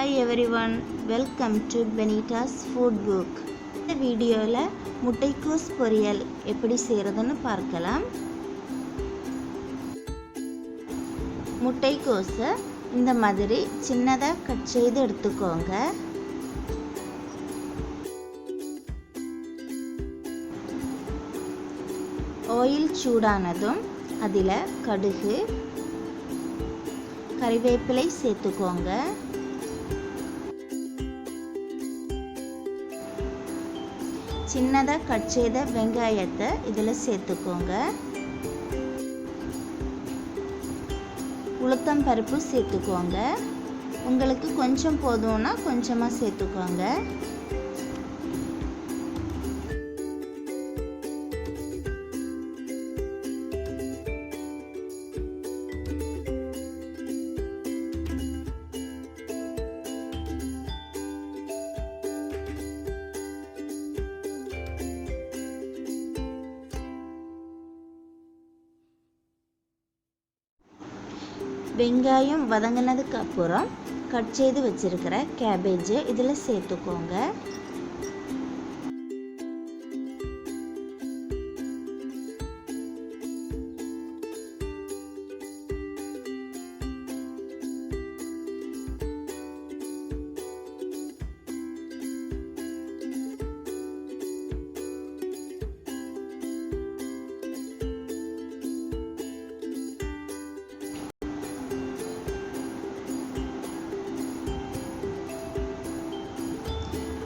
Hi everyone, welcome to Benita's Food Book. இந்த வீடியோல முட்டைக்கோஸ் பொரியல் எப்படி செய்யறதுன்னு பார்க்கலாம். முட்டைக்கோஸை இந்த மாதிரி சின்னதா கட் செய்து எடுத்துக்கோங்க. ஆயில் சூடானதும் அதில் கடுகு கறிவேப்பிலை சேர்த்துக்கோங்க. சின்னதாக கட் செய்த வெங்காயத்தை இதில் சேர்த்துக்கோங்க. உளுத்தம் பருப்பு சேர்த்துக்கோங்க. உங்களுக்கு கொஞ்சம் போதும்னா கொஞ்சமாக சேர்த்துக்கோங்க. வெங்காயம் வதங்கினதுக்கு அப்புறம் கட் செய்து வச்சிருக்கிற கேபேஜை இதில் சேர்த்துக்கோங்க.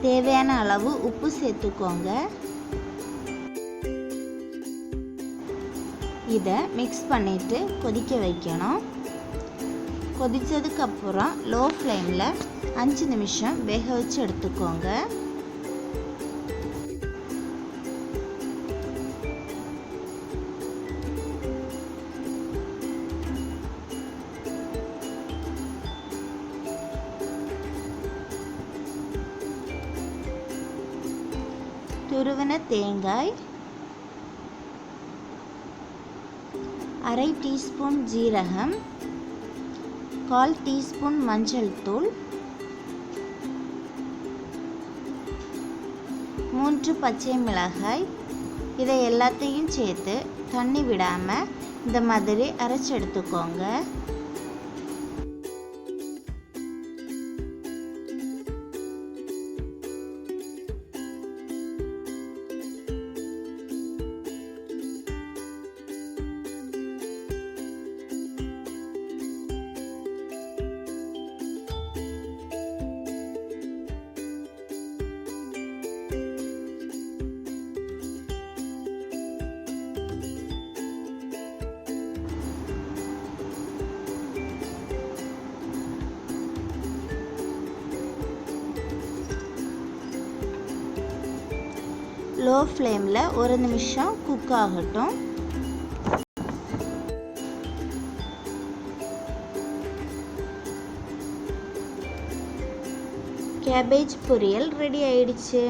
தேவையான அளவு உப்பு சேர்த்துக்கோங்க. இதை மிக்ஸ் பண்ணிட்டு கொதிக்க வைக்கணும். கொதிச்சதுக்கு அப்புறம் லோ ஃப்ளேமில் 5 நிமிஷம் வேக வச்சு எடுத்துக்கோங்க. துருவின தேங்காய், 1/2 டீஸ்பூன் ஜீரகம், 1/4 டீஸ்பூன் மஞ்சள் தூள், 3 பச்சை மிளகாய், இதை எல்லாத்தையும் சேர்த்து தண்ணி விடாமல் இந்த மாதிரி அரைச்சி எடுத்துக்கோங்க. லோ ஃப்ளேமில் 1 நிமிஷம் குக் ஆகட்டும். கேபேஜ் பொரியல் ரெடி ஆயிடுச்சு.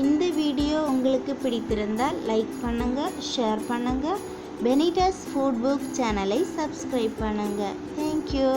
இந்த வீடியோ உங்களுக்கு பிடித்திருந்தால் லைக் பண்ணுங்க, ஷேர் பண்ணுங்க. பெனிடாஸ் ஃபுட் புக் சேனலை சப்ஸ்கிரைப் பண்ணுங்க. தேங்க்யூ.